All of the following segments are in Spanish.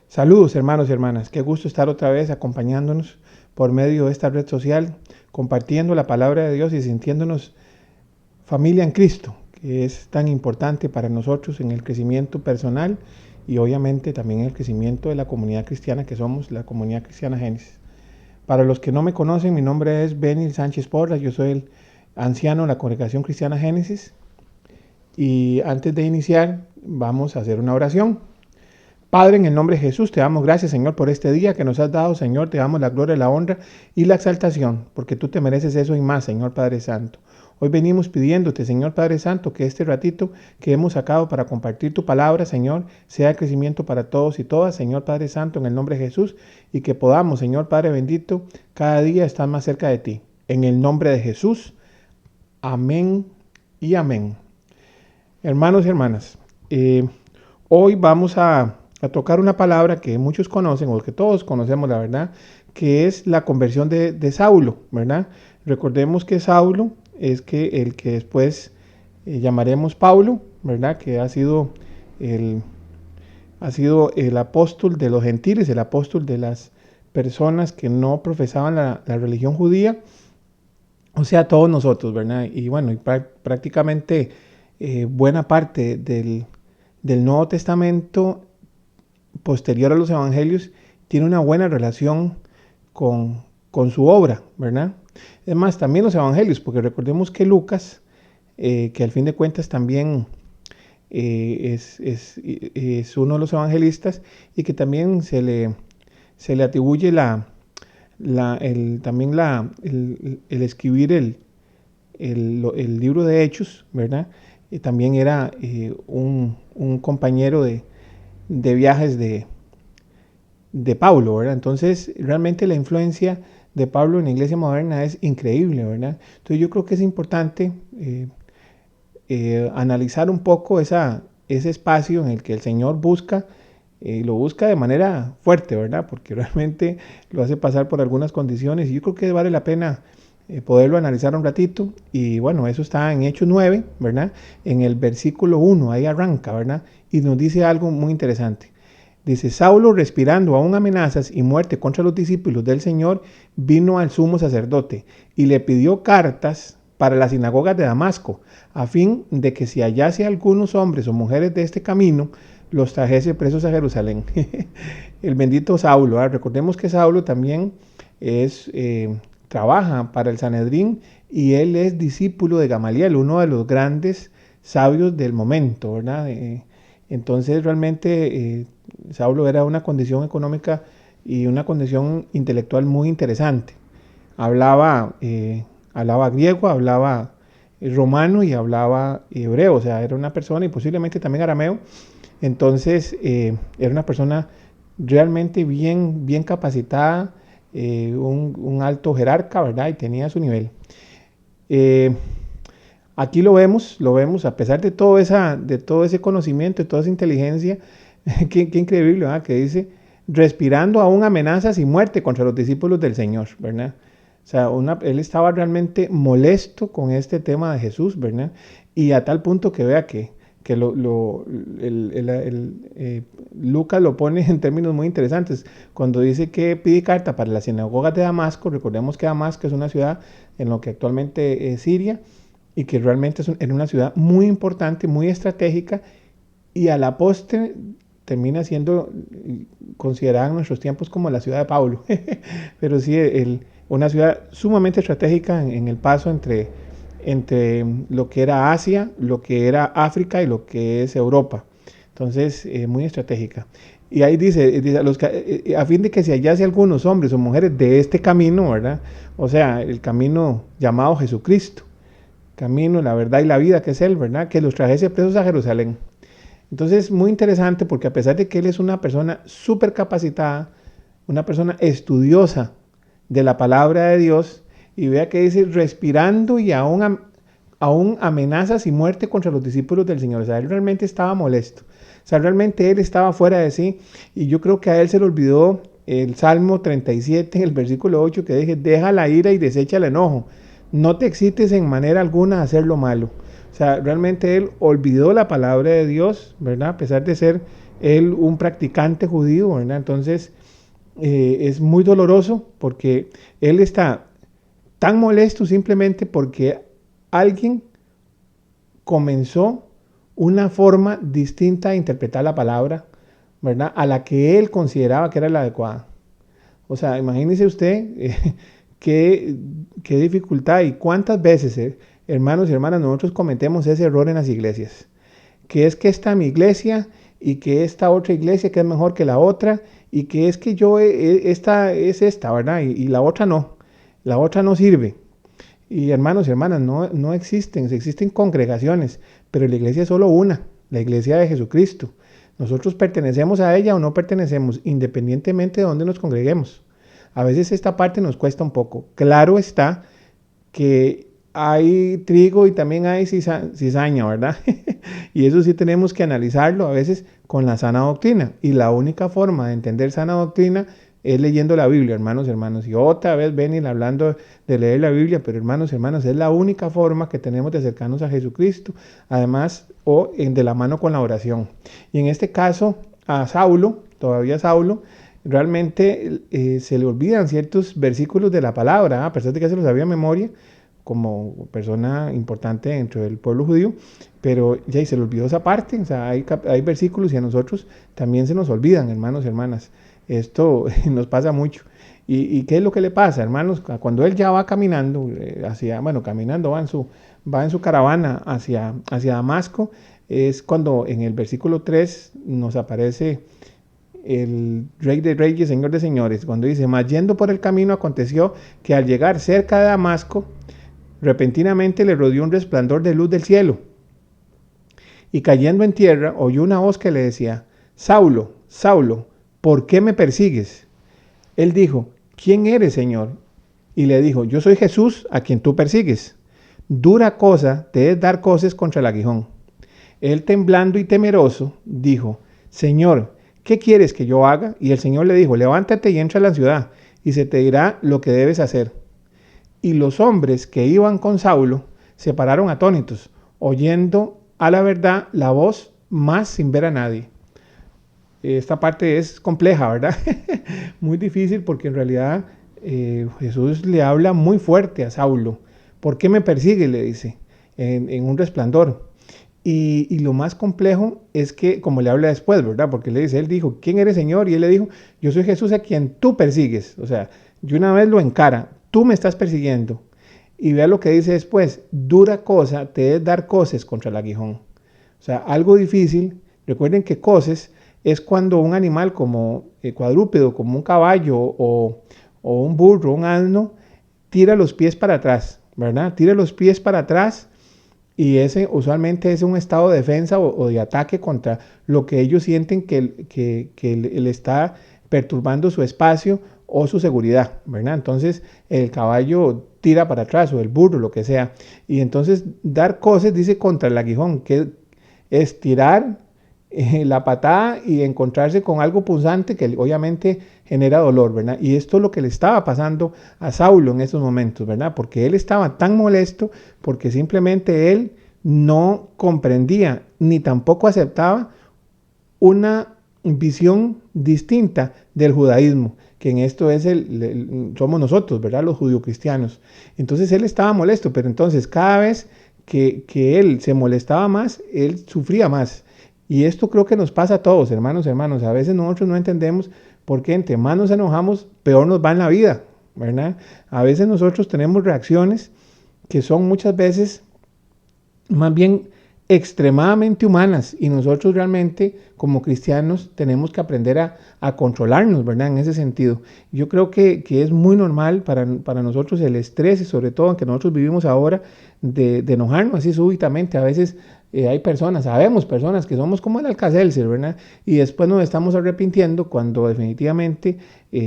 Saludos hermanos y hermanas, qué gusto estar otra vez acompañándonos por medio de esta red social, compartiendo la palabra de Dios y sintiéndonos familia en Cristo, que es tan importante para nosotros en el crecimiento personal y obviamente también en el crecimiento de la comunidad cristiana que somos, la comunidad cristiana Génesis. Para los que no me conocen, mi nombre es Benny Sánchez Porras, yo soy el anciano de la congregación cristiana Génesis y antes de iniciar vamos a hacer una oración. Padre, en el nombre de Jesús, te damos gracias, Señor, por este día que nos has dado, Señor. Te damos la gloria, la honra y la exaltación, porque tú te mereces eso y más, Señor Padre Santo. Hoy venimos pidiéndote, Señor Padre Santo, que este ratito que hemos sacado para compartir tu palabra, Señor, sea de crecimiento para todos y todas, Señor Padre Santo, en el nombre de Jesús, y que podamos, Señor Padre bendito, cada día estar más cerca de ti. En el nombre de Jesús, amén y amén. Hermanos y hermanas, hoy vamos a tocar una palabra que muchos conocen, o que todos conocemos, la verdad, que es la conversión de Saulo, ¿verdad? Recordemos que Saulo es el que después llamaremos Pablo, ¿verdad? Que ha sido el apóstol de los gentiles, el apóstol de las personas que no profesaban la religión judía, o sea, todos nosotros, ¿verdad? Y bueno, prácticamente buena parte del Nuevo Testamento posterior a los evangelios tiene una buena relación con su obra, ¿verdad? Es más, también los evangelios, porque recordemos que Lucas, que al fin de cuentas también es uno de los evangelistas y que también se le atribuye el escribir el libro de Hechos, ¿verdad? También era un compañero de viajes de Pablo, ¿verdad? Entonces, realmente la influencia de Pablo en la iglesia moderna es increíble, ¿verdad? Entonces, yo creo que es importante analizar un poco ese espacio en el que el Señor lo busca de manera fuerte, ¿verdad? Porque realmente lo hace pasar por algunas condiciones y yo creo que vale la pena poderlo analizar un ratito. Y bueno, eso está en Hechos 9, ¿verdad? En el versículo 1, ahí arranca, ¿verdad? Y nos dice algo muy interesante. Dice, Saulo, respirando aún amenazas y muerte contra los discípulos del Señor, vino al sumo sacerdote y le pidió cartas para las sinagogas de Damasco, a fin de que si hallase algunos hombres o mujeres de este camino, los trajese presos a Jerusalén. El bendito Saulo, ¿verdad? Recordemos que Saulo también trabaja para el Sanedrín y él es discípulo de Gamaliel, uno de los grandes sabios del momento, ¿verdad? Entonces realmente Saulo era una condición económica y una condición intelectual muy interesante. Hablaba griego, hablaba romano y hablaba hebreo, o sea, era una persona y posiblemente también arameo. Entonces era una persona realmente bien capacitada, un alto jerarca, ¿verdad? Y tenía su nivel. Eh, Aquí lo vemos, a pesar de todo ese conocimiento, de toda esa inteligencia, qué increíble, ¿verdad? Que dice, respirando aún amenazas y muerte contra los discípulos del Señor, ¿verdad? O sea, él estaba realmente molesto con este tema de Jesús, ¿verdad? Y a tal punto que vea que Lucas lo pone en términos muy interesantes. Cuando dice que pide carta para las sinagogas de Damasco, recordemos que Damasco es una ciudad en lo que actualmente es Siria, y que realmente era una ciudad muy importante, muy estratégica, y a la postre termina siendo considerada en nuestros tiempos como la ciudad de Pablo. Pero sí, una ciudad sumamente estratégica en el paso entre lo que era Asia, lo que era África y lo que es Europa. Entonces, muy estratégica. Y ahí dice a fin de que se hallase algunos hombres o mujeres de este camino, ¿verdad? O sea, el camino llamado Jesucristo, camino, la verdad y la vida, que es él, ¿verdad? Que los trajese presos a Jerusalén. Entonces, muy interesante porque a pesar de que él es una persona súper capacitada, una persona estudiosa de la palabra de Dios, y vea que dice, respirando y aún amenazas y muerte contra los discípulos del Señor. O sea, él realmente estaba molesto. O sea, realmente él estaba fuera de sí. Y yo creo que a él se le olvidó el Salmo 37, el versículo 8, que dice, deja la ira y desecha el enojo. No te excites en manera alguna a hacer lo malo. O sea, realmente él olvidó la palabra de Dios, ¿verdad? A pesar de ser él un practicante judío, ¿verdad? Entonces es muy doloroso porque él está tan molesto simplemente porque alguien comenzó una forma distinta de interpretar la palabra, ¿verdad? A la que él consideraba que era la adecuada. O sea, imagínese usted qué, qué dificultad y cuántas veces, hermanos y hermanas, nosotros cometemos ese error en las iglesias. Que es que esta es mi iglesia y que esta otra iglesia que es mejor que la otra y que es que yo, esta es esta, ¿verdad? Y la otra no sirve. Y hermanos y hermanas, no existen congregaciones, pero la iglesia es solo una, la iglesia de Jesucristo. Nosotros pertenecemos a ella o no pertenecemos, independientemente de dónde nos congreguemos. A veces esta parte nos cuesta un poco. Claro está que hay trigo y también hay cizaña, ¿verdad? Y eso sí tenemos que analizarlo a veces con la sana doctrina. Y la única forma de entender sana doctrina es leyendo la Biblia, hermanos y hermanos. Y otra vez venir hablando de leer la Biblia, pero hermanos y hermanas, es la única forma que tenemos de acercarnos a Jesucristo, además, de la mano con la oración. Y en este caso, a Saulo, todavía Saulo, realmente se le olvidan ciertos versículos de la palabra, a pesar de que se los sabía de memoria, como persona importante dentro del pueblo judío, pero ya y se le olvidó esa parte. O sea, hay versículos y a nosotros también se nos olvidan, hermanos y hermanas. Esto nos pasa mucho. ¿Y qué es lo que le pasa, hermanos? Cuando él ya va caminando, caminando, va en su caravana hacia Damasco, es cuando en el versículo 3 nos aparece el Rey de Reyes, Señor de Señores, cuando dice: mas yendo por el camino aconteció que al llegar cerca de Damasco, repentinamente le rodeó un resplandor de luz del cielo. Y cayendo en tierra, oyó una voz que le decía: Saulo, Saulo, ¿por qué me persigues? Él dijo: ¿quién eres, Señor? Y le dijo: yo soy Jesús, a quien tú persigues. Dura cosa te es dar coces contra el aguijón. Él, temblando y temeroso, dijo: Señor, ¿qué quieres que yo haga? Y el Señor le dijo: levántate y entra a la ciudad, y se te dirá lo que debes hacer. Y los hombres que iban con Saulo se pararon atónitos, oyendo a la verdad la voz, mas sin ver a nadie. Esta parte es compleja, ¿verdad? Muy difícil porque en realidad Jesús le habla muy fuerte a Saulo. ¿Por qué me persigue?, le dice, en un resplandor. Y lo más complejo es que, como le habla después, ¿verdad? Porque él dijo: ¿quién eres, Señor? Y él le dijo: yo soy Jesús, a quien tú persigues. O sea, yo una vez lo encara: tú me estás persiguiendo. Y vea lo que dice después: dura cosa te es dar coces contra el aguijón. O sea, algo difícil. Recuerden que coces es cuando un animal como cuadrúpedo, como un caballo o un burro, un asno, tira los pies para atrás, ¿verdad? Tira los pies para atrás, y ese usualmente es un estado de defensa o de ataque contra lo que ellos sienten que le está perturbando su espacio o su seguridad, ¿verdad? Entonces el caballo tira para atrás, o el burro, lo que sea. Y entonces dar coces, dice, contra el aguijón, que es tirar la patada y encontrarse con algo punzante que obviamente genera dolor, ¿verdad? Y esto es lo que le estaba pasando a Saulo en estos momentos, ¿verdad? Porque él estaba tan molesto porque simplemente él no comprendía ni tampoco aceptaba una visión distinta del judaísmo, que en esto es somos nosotros, ¿verdad? Los judio-cristianos. Entonces él estaba molesto, pero entonces cada vez que él se molestaba más, él sufría más. Y esto creo que nos pasa a todos, hermanos y hermanos. A veces nosotros no entendemos por qué entre más nos enojamos, peor nos va en la vida, ¿verdad? A veces nosotros tenemos reacciones que son muchas veces más bien extremadamente humanas, y nosotros realmente como cristianos tenemos que aprender a controlarnos, ¿verdad? En ese sentido. Yo creo que es muy normal para nosotros el estrés, y sobre todo en que nosotros vivimos ahora, de enojarnos así súbitamente. A veces sabemos personas que somos como el Alka-Seltzer, ¿verdad? Y después nos estamos arrepintiendo cuando definitivamente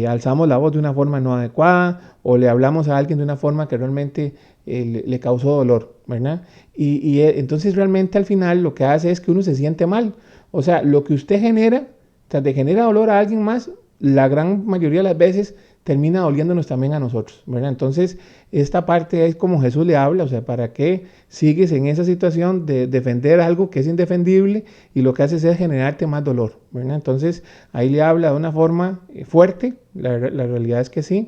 alzamos la voz de una forma no adecuada, o le hablamos a alguien de una forma que realmente le causó dolor, ¿verdad? Y entonces realmente al final lo que hace es que uno se siente mal. O sea, lo que usted genera, o sea, te genera dolor a alguien más, la gran mayoría de las veces termina doliéndonos también a nosotros, ¿verdad? Entonces, esta parte es como Jesús le habla, o sea, ¿para qué sigues en esa situación de defender algo que es indefendible y lo que haces es generarte más dolor, ¿verdad? Entonces, ahí le habla de una forma fuerte, la realidad es que sí,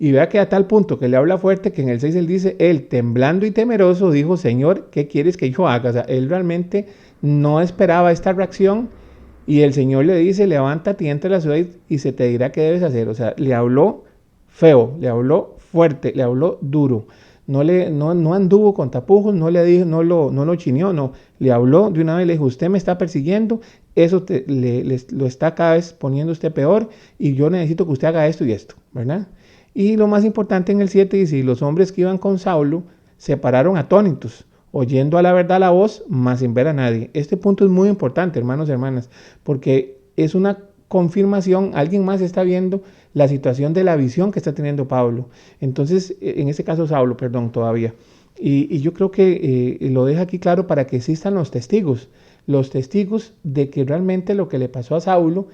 y vea que a tal punto que le habla fuerte que en el 6 él dice, él temblando y temeroso dijo, Señor, ¿qué quieres que yo haga? O sea, él realmente no esperaba esta reacción y el Señor le dice, levántate y entra a la ciudad y se te dirá qué debes hacer. O sea, le habló feo, le habló fuerte, le habló duro. No anduvo con tapujos, no le dijo, no lo chineó, no. Le habló de una vez, le dijo, usted me está persiguiendo, eso lo está cada vez poniendo usted peor y yo necesito que usted haga esto y esto, ¿verdad? Y lo más importante en el 7 dice, y los hombres que iban con Saulo se pararon atónitos, oyendo a la verdad la voz, mas sin ver a nadie. Este punto es muy importante, hermanos y hermanas, porque es una confirmación, alguien más está viendo la situación de la visión que está teniendo Pablo. Entonces, en este caso Saulo, perdón, todavía. Y yo creo que lo deja aquí claro para que existan los testigos de que realmente lo que le pasó a Saulo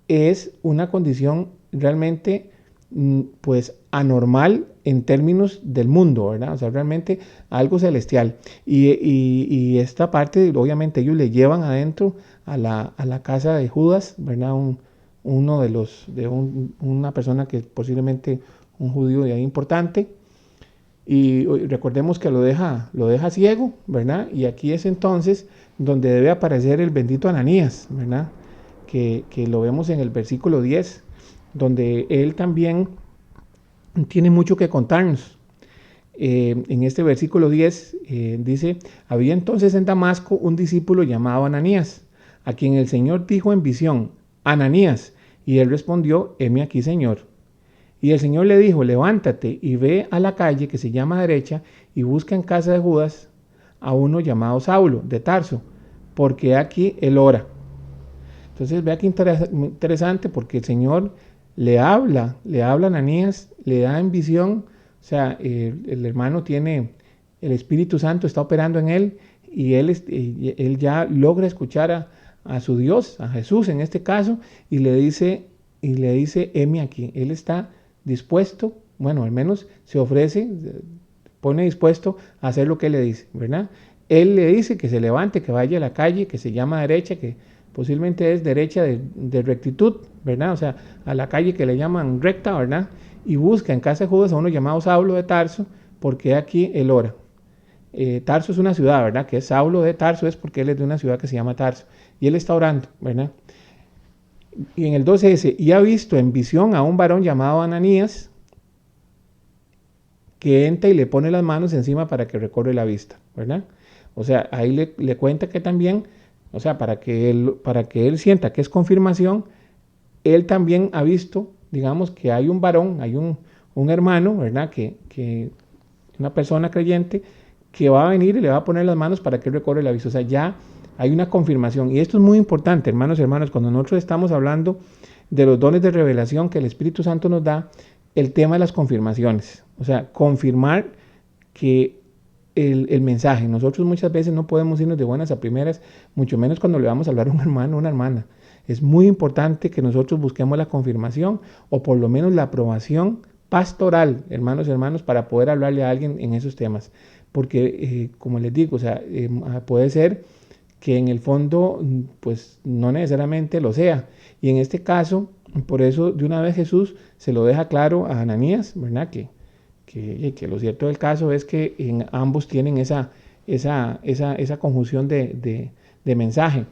es una condición realmente pues anormal en términos del mundo, ¿verdad? O sea, realmente algo celestial. Y esta parte, obviamente, ellos le llevan adentro a la casa de Judas, ¿verdad? Una persona que posiblemente un judío de ahí importante. Y recordemos que lo deja ciego, ¿verdad? Y aquí es entonces donde debe aparecer el bendito Ananías, ¿verdad? Que lo vemos en el versículo 10, donde él también tiene mucho que contarnos. En este versículo 10 dice, había entonces en Damasco un discípulo llamado Ananías, a quien el Señor dijo en visión, Ananías, y él respondió, heme aquí, Señor. Y el Señor le dijo, levántate y ve a la calle que se llama derecha y busca en casa de Judas a uno llamado Saulo de Tarso, porque aquí él ora. Entonces vea que interesante porque el Señor le habla a Ananías, le da en visión, o sea, el hermano tiene, el Espíritu Santo está operando en él y él ya logra escuchar a su Dios, a Jesús en este caso, y le dice, heme aquí, él está dispuesto, bueno, al menos se ofrece, pone dispuesto a hacer lo que él le dice, ¿verdad? Él le dice que se levante, que vaya a la calle, que se llama derecha, que posiblemente es derecha de rectitud, ¿verdad? O sea, a la calle que le llaman recta, ¿verdad? Y busca en casa de Judas a uno llamado Saulo de Tarso, porque aquí él ora. Tarso es una ciudad, ¿verdad? Que es Saulo de Tarso, es porque él es de una ciudad que se llama Tarso. Y él está orando, ¿verdad? Y en el 12 dice, y ha visto en visión a un varón llamado Ananías, que entra y le pone las manos encima para que recobre la vista, ¿verdad? O sea, ahí le cuenta que también, o sea, para que él sienta que es confirmación, él también ha visto, digamos, que hay un varón, hay un hermano, ¿verdad? Que una persona creyente que va a venir y le va a poner las manos para que él recobre la vista. O sea, ya hay una confirmación. Y esto es muy importante, hermanos y hermanas, cuando nosotros estamos hablando de los dones de revelación que el Espíritu Santo nos da, el tema de las confirmaciones. O sea, confirmar que el mensaje. Nosotros muchas veces no podemos irnos de buenas a primeras, mucho menos cuando le vamos a hablar a un hermano o una hermana. Es muy importante que nosotros busquemos la confirmación o por lo menos la aprobación pastoral, hermanos y hermanos, para poder hablarle a alguien en esos temas. Porque, como les digo, o sea, puede ser que en el fondo, pues no necesariamente lo sea. Y en este caso, por eso de una vez Jesús se lo deja claro a Ananías, ¿verdad? Que lo cierto del caso es que en ambos tienen esa conjunción de mensaje.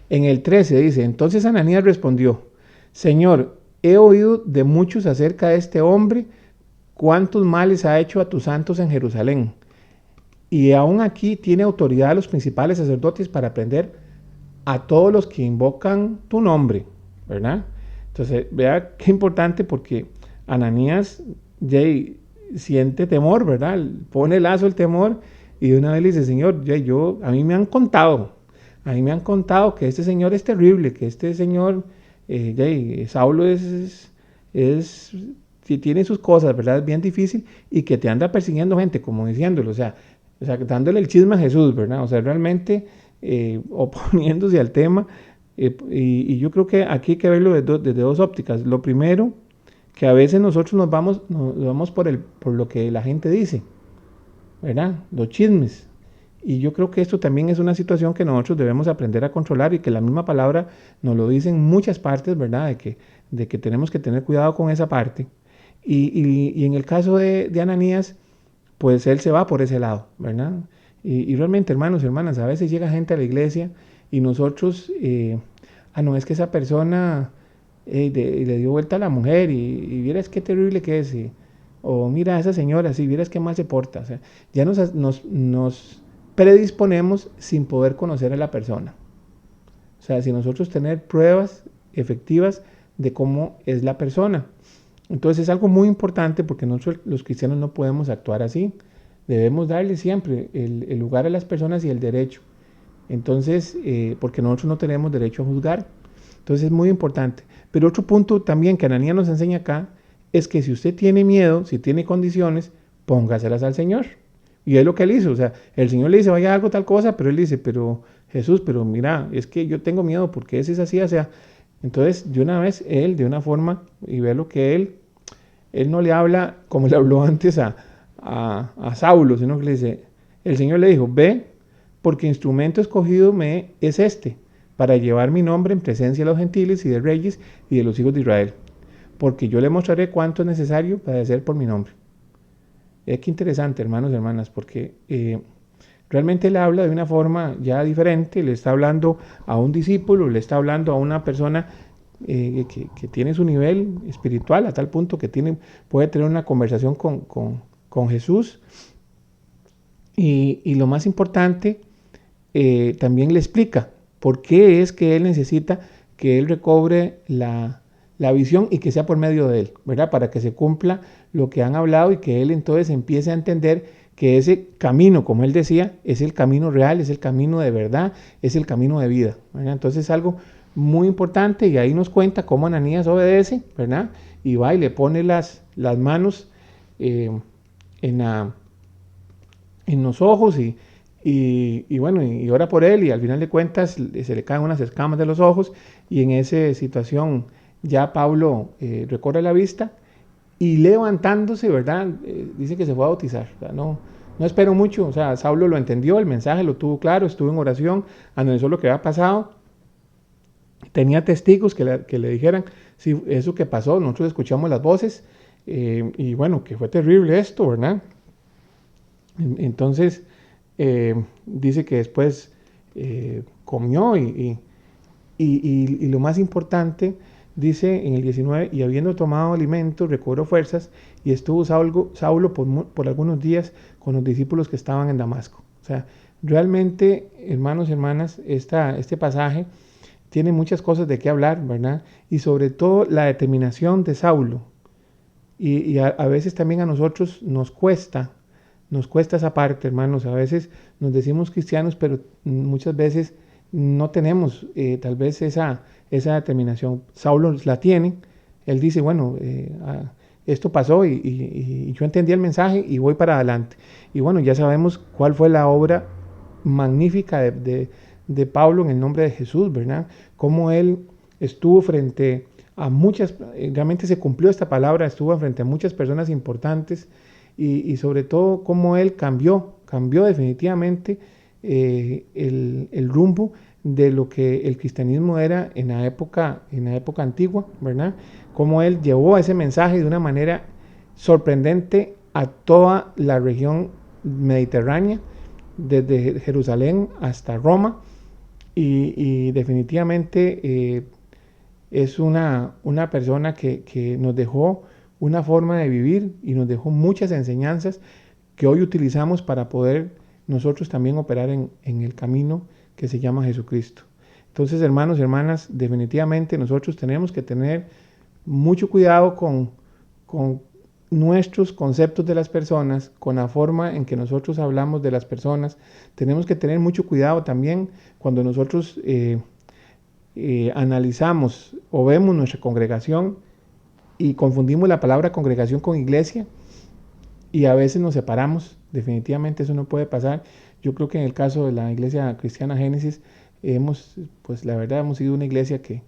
En el 13 dice, entonces Ananías respondió, Señor, he oído de muchos acerca de este hombre, cuántos males ha hecho a tus santos en Jerusalén. Y aún aquí tiene autoridad a los principales sacerdotes para prender a todos los que invocan tu nombre, ¿verdad? Entonces, vea qué importante porque Ananías siente temor, ¿verdad? Pone el lazo el temor y de una vez le dice, Señor, a mí me han contado que este señor es terrible, que este señor, Saulo tiene sus cosas, ¿verdad? Es bien difícil y que te anda persiguiendo gente, como diciéndolo, o sea, dándole el chisme a Jesús, ¿verdad? O sea, realmente oponiéndose al tema. Y yo creo que aquí hay que verlo desde dos ópticas. Lo primero, que a veces nosotros nos vamos por lo que la gente dice, ¿verdad? Los chismes. Y yo creo que esto también es una situación que nosotros debemos aprender a controlar y que la misma palabra nos lo dice en muchas partes, ¿verdad? De que tenemos que tener cuidado con esa parte. Y en el caso de Ananías, pues él se va por ese lado, ¿verdad? Y realmente, hermanos y hermanas, a veces llega gente a la iglesia y nosotros, no, es que esa persona le dio vuelta a la mujer y vieras qué terrible que es. O mira a esa señora, si vieras qué mal se porta. O sea, ya nos predisponemos sin poder conocer a la persona. O sea, sin nosotros tener pruebas efectivas de cómo es la persona. Entonces es algo muy importante porque nosotros los cristianos no podemos actuar así. Debemos darle siempre el lugar a las personas y el derecho. Entonces, porque nosotros no tenemos derecho a juzgar. Entonces es muy importante. Pero otro punto también que Ananías nos enseña acá es que si usted tiene miedo, si tiene condiciones, póngaselas al Señor. Y es lo que él hizo. O sea, el Señor le dice, vaya algo tal cosa, pero él dice, pero Jesús, pero mira, es que yo tengo miedo porque ese es así, o sea. Entonces, de una vez, él, de una forma, y ve lo que él no le habla como le habló antes a Saulo, sino que le dice, el Señor le dijo, ve, porque instrumento escogido me es este, para llevar mi nombre en presencia de los gentiles y de reyes y de los hijos de Israel, porque yo le mostraré cuánto es necesario padecer por mi nombre. Qué interesante, hermanos y hermanas, porque realmente él habla de una forma ya diferente, le está hablando a un discípulo, le está hablando a una persona que tiene su nivel espiritual a tal punto que puede tener una conversación con Jesús. Y lo más importante, también le explica por qué es que él necesita que él recobre la visión y que sea por medio de él, ¿verdad? Para que se cumpla lo que han hablado y que él entonces empiece a entender que ese camino, como él decía, es el camino real, es el camino de verdad, es el camino de vida, ¿verdad? Entonces es algo muy importante y ahí nos cuenta cómo Ananías obedece, ¿verdad? Y va y le pone las manos en los ojos y bueno, y ora por él y al final de cuentas se le caen unas escamas de los ojos y en esa situación ya Pablo recobra la vista y levantándose, ¿verdad? Dice que se fue a bautizar, o sea, no espero mucho, o sea, Saulo lo entendió, el mensaje lo tuvo claro, estuvo en oración, analizó lo que había pasado, tenía testigos que le dijeran si eso que pasó, nosotros escuchamos las voces y bueno, que fue terrible esto, ¿verdad? Entonces, dice que después comió y lo más importante, dice en el 19, y habiendo tomado alimento, recobró fuerzas y estuvo Saulo por algunos días con los discípulos que estaban en Damasco. O sea, realmente, hermanos y hermanas, este pasaje tiene muchas cosas de qué hablar, ¿verdad? Y sobre todo la determinación de Saulo. Y a veces también a nosotros nos cuesta esa parte, hermanos. A veces nos decimos cristianos, pero muchas veces no tenemos tal vez esa determinación. Saulo la tiene. Él dice, bueno, esto pasó y yo entendí el mensaje y voy para adelante. Y bueno, ya sabemos cuál fue la obra magnífica de Pablo en el nombre de Jesús, ¿verdad? Cómo él estuvo frente a muchas, realmente se cumplió esta palabra, estuvo frente a muchas personas importantes y sobre todo cómo él cambió definitivamente el rumbo de lo que el cristianismo era en la época antigua, ¿verdad? Cómo él llevó ese mensaje de una manera sorprendente a toda la región mediterránea, desde Jerusalén hasta Roma, y definitivamente es una persona que nos dejó una forma de vivir y nos dejó muchas enseñanzas que hoy utilizamos para poder nosotros también operar en el camino que se llama Jesucristo. Entonces, hermanos y hermanas, definitivamente nosotros tenemos que tener mucho cuidado con nuestros conceptos de las personas, con la forma en que nosotros hablamos de las personas. Tenemos que tener mucho cuidado también cuando nosotros analizamos o vemos nuestra congregación y confundimos la palabra congregación con iglesia y a veces nos separamos. Definitivamente eso no puede pasar. Yo creo que en el caso de la iglesia cristiana Génesis, pues la verdad hemos sido una iglesia que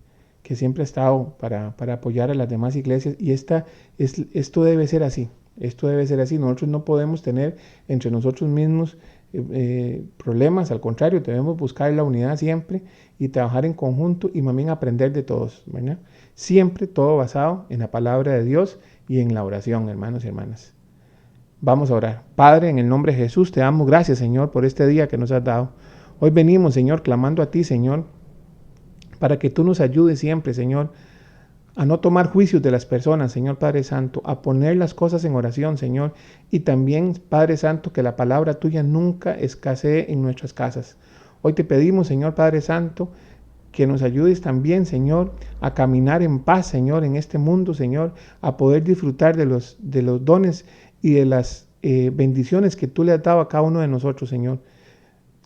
que siempre ha estado para apoyar a las demás iglesias. Y esto debe ser así. Esto debe ser así. Nosotros no podemos tener entre nosotros mismos problemas. Al contrario, debemos buscar la unidad siempre y trabajar en conjunto y más bien aprender de todos, ¿verdad? Siempre todo basado en la palabra de Dios y en la oración, hermanos y hermanas. Vamos a orar. Padre, en el nombre de Jesús, te damos gracias, Señor, por este día que nos has dado. Hoy venimos, Señor, clamando a ti, Señor, para que tú nos ayudes siempre, Señor, a no tomar juicios de las personas, Señor Padre Santo, a poner las cosas en oración, Señor, y también, Padre Santo, que la palabra tuya nunca escasee en nuestras casas. Hoy te pedimos, Señor Padre Santo, que nos ayudes también, Señor, a caminar en paz, Señor, en este mundo, Señor, a poder disfrutar de los dones y de las bendiciones que tú le has dado a cada uno de nosotros, Señor.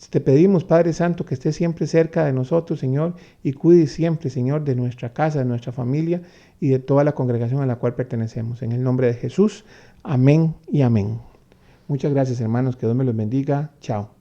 Te pedimos, Padre Santo, que estés siempre cerca de nosotros, Señor, y cuide siempre, Señor, de nuestra casa, de nuestra familia y de toda la congregación a la cual pertenecemos. En el nombre de Jesús, amén y amén. Muchas gracias, hermanos. Que Dios me los bendiga. Chao.